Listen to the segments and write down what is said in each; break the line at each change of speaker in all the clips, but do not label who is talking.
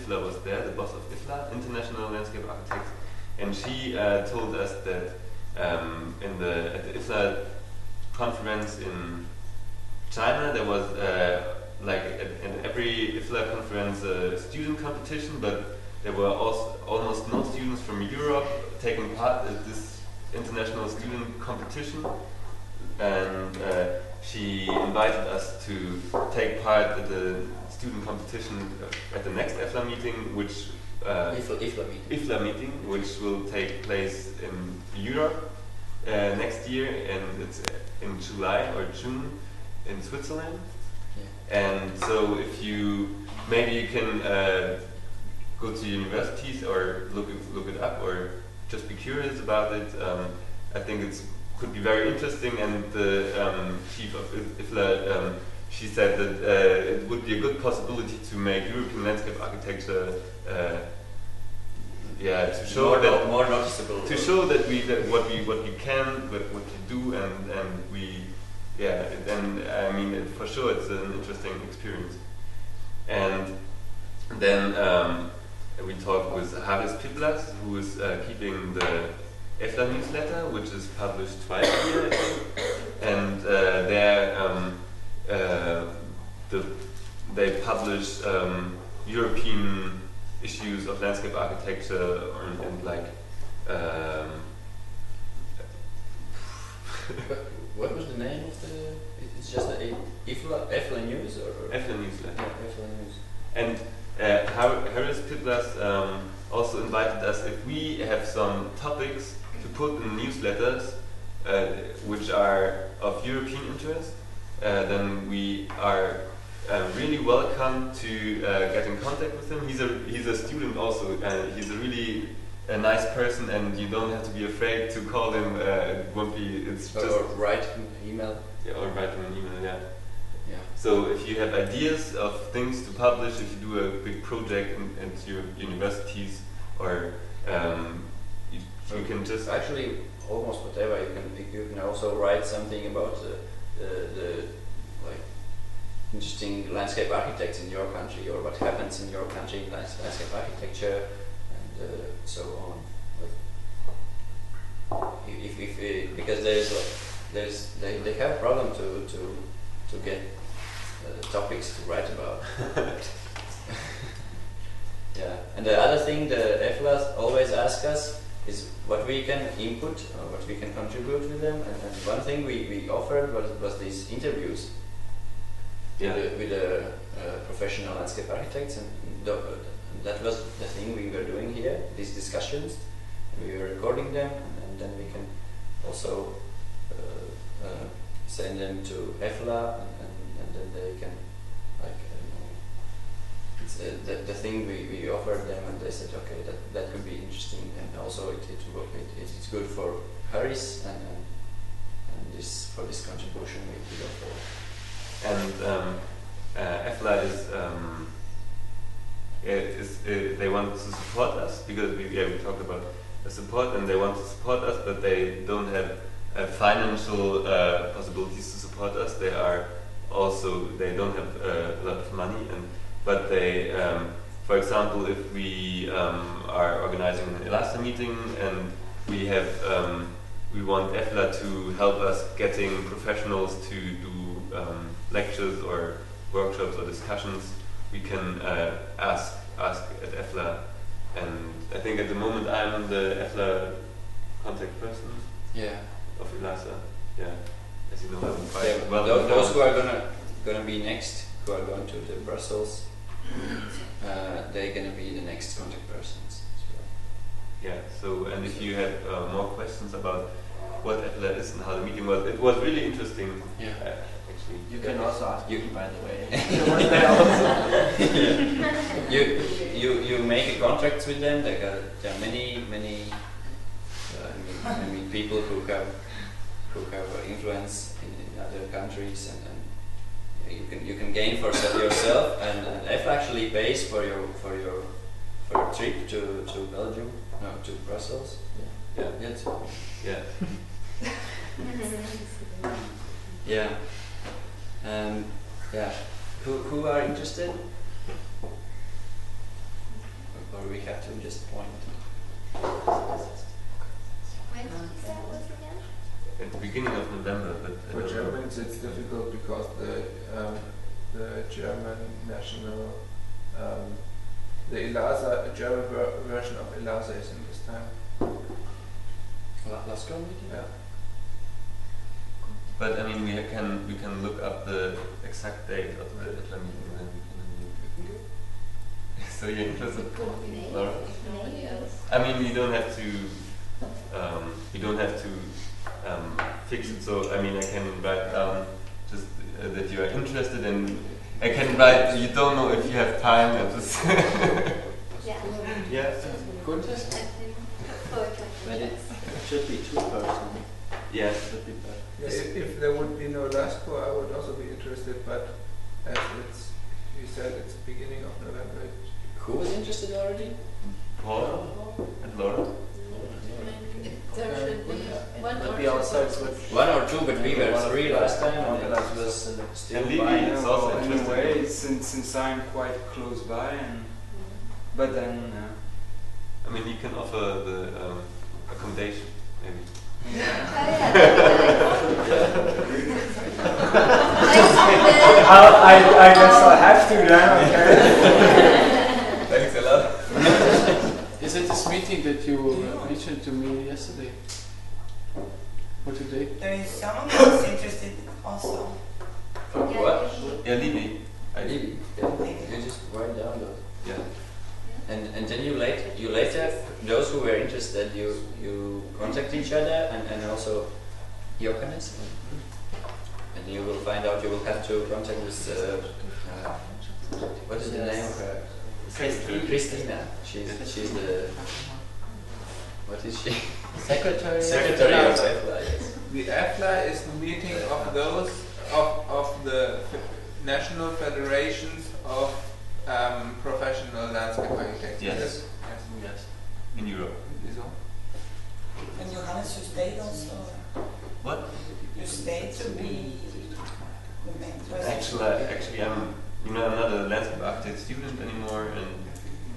IFLA was there, the boss of IFLA, International Landscape Architects, and she told us that at the IFLA conference in China, there was like at every IFLA conference a student competition, but there were also almost no students from Europe taking part in this international student competition, and she invited us to take part in the student competition at the next IFLA meeting, which IFLA meeting, which will take place in Europe next year, and it's in July or June in Switzerland. Yeah. And so, if you can go to universities or look it up or just be curious about it. I think it could be very interesting. And the chief of IFLA, she said that it would be a good possibility to make European landscape architecture, to show more noticeable, to show that what we can, what we do, and we, then I mean, for sure it's an interesting experience. And then we talked with Haris Piblas, who is keeping the EFLA newsletter, which is published twice a year, I think. And they publish European issues of landscape architecture and like.
What was the name of the? It's just a EFLA News or
EFLA newsletter.
Yeah, EFLA News.
And Haris Piblas also invited us if we have some topics to put in newsletters which are of European interest, then we are really welcome to get in contact with him. He's a student also, and he's a really nice person, and you don't have to be afraid to call him. It won't be. It's just
or write him an email.
Yeah, or write him an email. Yeah.
Yeah.
So if you have ideas of things to publish, if you do a big project at your universities, or you can just
actually almost whatever you can also write something about the like interesting landscape architects in your country, or what happens in your country in landscape architecture, and so on. Like if because they have a problem to get topics to write about. Yeah, and the other thing the EFLAs always ask us is what we can input or what we can contribute with them, and one thing we offered was these interviews with the professional landscape architects, and that was the thing we were doing here, these discussions. We were recording them, and then we can also send them to EFLA, and then they can, like, it's the thing we offered them, and they said, okay, that could be interesting, and also it's good for Harris, and this for this contribution we go for.
And EFLA is they want to support us, because we talked about the support, and they want to support us, but they don't have financial possibilities to support us. They don't have a lot of money, but they, for example, if we are organizing an ELASA meeting and we want EFLA to help us getting professionals to do lectures or workshops or discussions, we can ask at EFLA. And I think at the moment I'm the EFLA contact person.
Yeah.
Of ELASA. Yeah. As you know, I'm quite
those who are gonna be next, who are going to the Brussels, they're gonna be the next contact persons as well.
Yeah. So, and if you have more questions about what EFLA is and how the meeting was, it was really interesting.
Yeah.
Actually,
you can also ask me, by the way.
You make a contract with them. There are many people who have influence in other countries, and you can gain for yourself, and EFLA actually pays for your trip to Belgium, no, to Brussels. Yeah.
Yeah.
Yeah. Yeah. Who are interested? or we have to just point.
When that was again?
At the beginning of November, but
For Germans, it's difficult because the German national, the ELASA, German version of ELASA is in this time.
Last go meeting?
Yeah.
But I mean, we can look up the exact date of the ELASA meeting, and then we can. So you're interested, Laura? I mean, you don't have to. Fix it. So I mean, I can write down just that you are interested, and I can write. You don't know if you have time, and just.
Yeah.
Yeah.
Contest? But it should be 2 person.
Yeah.
Should be better.
Yes. If there would be no LASCO, I would also be interested, but as you said, it's beginning of November.
Who was interested already?
Paul and Laura.
There should be one or
Maybe
two.
outside
One or two, but we were 3 last time, and it was still
And Lily
fine.
is also
in a
interested.
way, since I'm quite close by, and but then
I mean, you can offer the accommodation, maybe.
I guess I have to then. Okay.
Thanks a lot.
Is it this meeting that you mentioned to me yesterday? Or today?
There is someone else interested also.
What?
Yeah, Lily.
Lily. Yeah. You just write down those.
Yeah.
And then you later, those who were interested, you contact each other, and also Johannes, and you will find out. You will have to contact this. What is the name of her? Christina. She's the. What is she?
Secretary?
Secretary of EFLA. Yes.
The EFLA is the meeting of those of the national federations of professional landscape architects.
Yes.
Yes.
In Europe.
And Johannes, you stayed also?
What?
You stayed to be the main person?
Actually, I'm not a landscape architect student anymore, and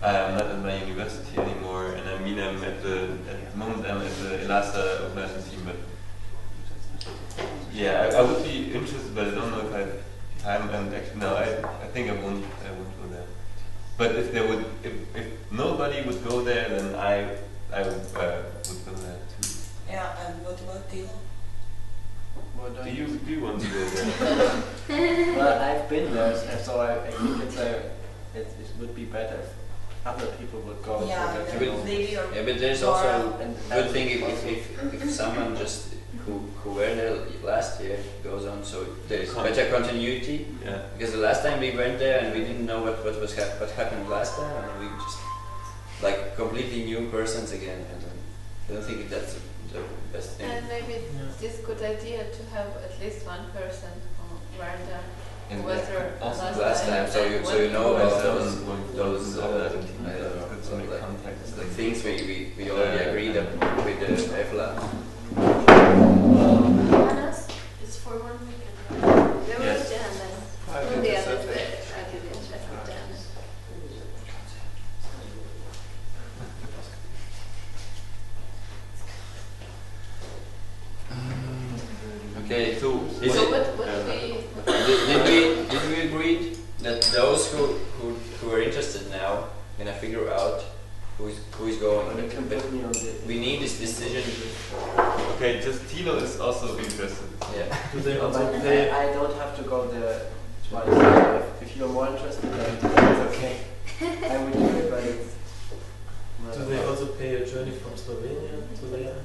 I'm not at my university anymore. And I mean, I'm at the moment I'm at the ELASA organizing team, but yeah, I would be interested, but I don't know if I have time. And actually, no, I think I won't go there. But if nobody would go there, then I would go there too.
Yeah, and what about Theo?
Do you want to go there?
Well, I've been there, so I think it would be better if other people would go.
Yeah,
so that
but
you know.
Lily or
Yeah, but there's also a good thing if someone just who were there last year goes on, so there's better continuity.
Yeah.
Because the last time we went there and we didn't know what happened last time, and we just like completely new persons again, and I don't think that's the best thing.
And maybe it's a good idea to have at least one person who were there.
And
Who was there
also
last time, so you know about those
so many contacts.
like things we already agreed on with the EFLA.
Johannes is for 1 weekend. There
Yes.
was Johannes.
I've
From
been
the
to
other
Saturday.
I didn't check with Johannes.
Okay, so
So what
did we agree that those who are interested now gonna figure out who is going?
You can put me on the.
We need this decision.
Okay, just Tilo is also interested.
Yeah.
Do they also
But
pay?
I don't have to go there twice. If you're more interested, then it's okay. I would do it, but it's.
Do they also pay a journey from Slovenia to there?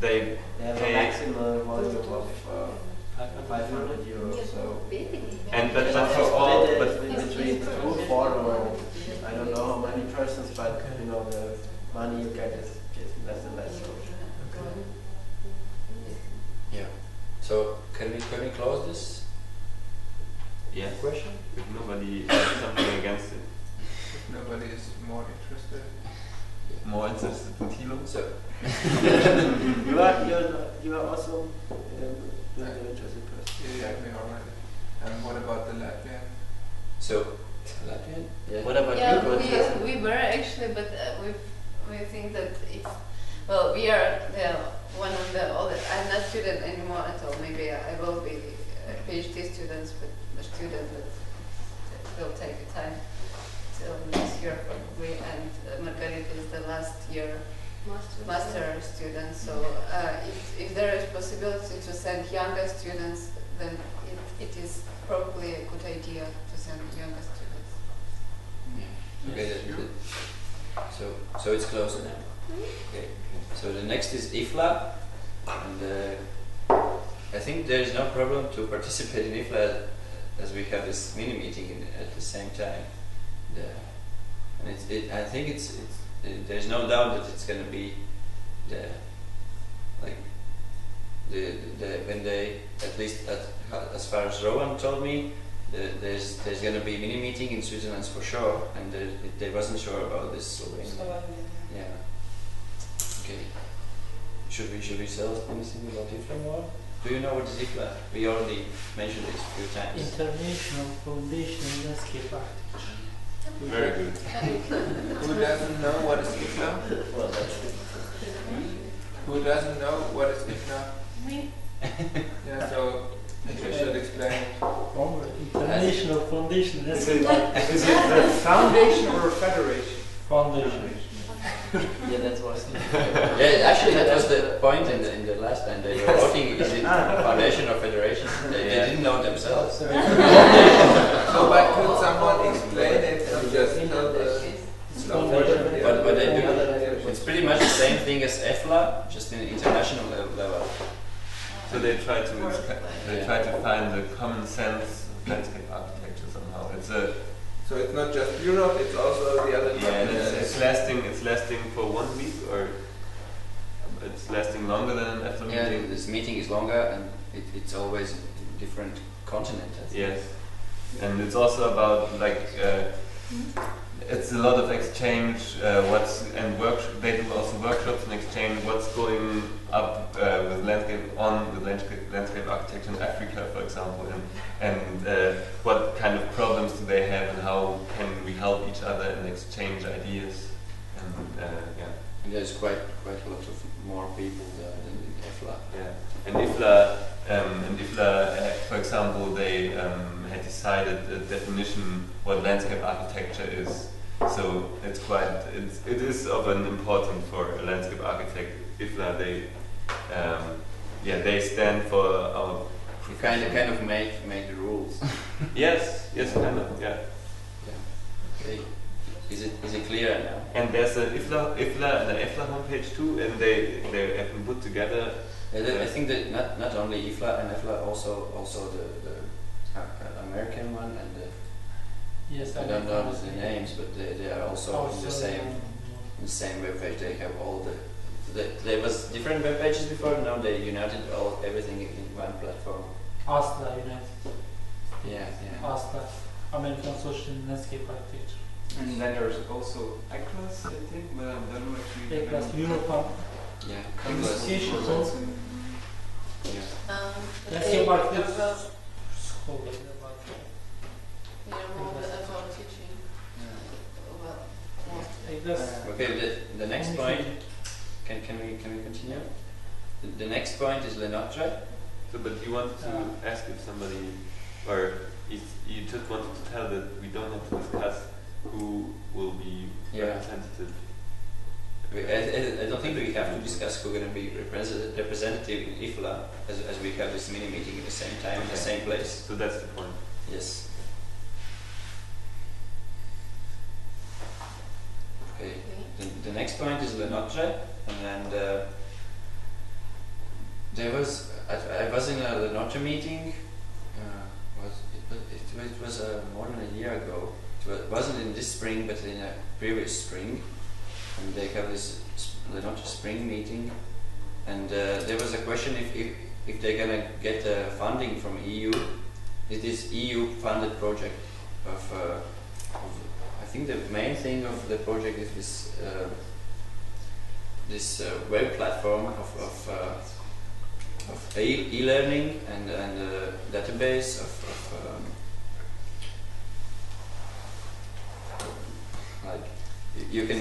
They
They have a
pay,
maximum volume of 500 euros. So.
and but for
Split
all,
it
but
between 2, 4, or I don't know how many persons, but you know the money you get is less and less. So.
Yeah. So can we close this
yeah,
question?
if nobody has something against it,
Nobody is more interested.
more interested in Tilo.
So
you are also the interested person.
Yeah, we already. And what about the Latvian?
so Latvian? Yeah.
What about
Yeah,
you?
we were actually, but we think that it's, well, we are one of the oldest. I'm not student anymore at all. Maybe I will be PhD students, but a student that will take time till next year probably. And Margarita is the last year master student. So if there is possibility to send younger students, then it is probably a good idea to send younger students.
Yeah. Okay. So it's closer now. Okay. So the next is IFLA, and I think there is no problem to participate in IFLA as we have this mini meeting at the same time. And I think there's no doubt that it's going to be when they, at least as far as Rowan told me, there's going to be a mini meeting in Switzerland for sure, and they wasn't sure about this Slovenia. Yeah. Okay. Should we tell anything about IFLA more? Do you know what is IFLA? We already mentioned it a few times.
International Foundation in Landscape Architecture.
Very good.
Who doesn't know what is IFLA?
Well, that's it.
Who doesn't know what is IFLA?
Me?
Yeah, so you should explain it.
International Foundation in
Is
Landscape
it a foundation or a federation?
Foundation.
Yeah, that's what.
Yeah, actually that was the point in the last time they were voting. Is it foundation or federation? They didn't know themselves.
So, but could someone explain it and just tell the
What they do, it's pretty much the same thing as EFLA, just in international level.
So they try to find the common sense of landscape architecture somehow.
So it's not just Europe; it's also the other
Yeah,
countries.
it's lasting for 1 week, or it's lasting longer than an EFLA
Yeah,
meeting.
this meeting is longer and it's always in different continent. I think.
Yes, and it's also about it's a lot of exchange. They do also workshops and exchange what's going up with landscape architecture in Africa, for example, and what kind of problems do they have, and how can we help each other and exchange ideas, and yeah.
And there's quite a lot of more people there than in EFLA.
Yeah, and IFLA, for example, they had decided a definition what landscape architecture is. So it is of an importance for a landscape architect. IFLA, they stand for our profession.
Kind of make the rules.
Yes, kind of, yeah.
Okay. Is it clear now?
And there's an IFLA and an EFLA homepage too, and they have been put together.
I think that not only IFLA and EFLA, also the American one and the.
Yes,
I don't know the names, but they are also on the same webpage. They have all there was different web pages before. Now they united everything in one platform.
ASLA United.
Yeah.
ASLA, American Social Landscape Architecture.
And then there's also ECLAS, I think, but I don't know if you
ECLAS, Europe.
Yeah.
Association.
Yeah.
Landscape Architecture. School.
About teaching.
Okay, the next point. Can we continue? The next point is Notre.
So, but you wanted to ask if somebody, or you just wanted to tell that we don't have to discuss who will be representative.
I don't think we have to discuss who's going to be representative in IFLA as we have this mini meeting at the same time in the same place.
So that's the point.
Yes. Okay. The next point is Notre, and I was in a Notre meeting. It was more than a year ago. It wasn't in this spring, but in a previous spring. And they have this Notre spring meeting, and there was a question if they're gonna get funding from EU. It is EU funded project of I think the main thing of the project is this web platform of e-learning and database of you can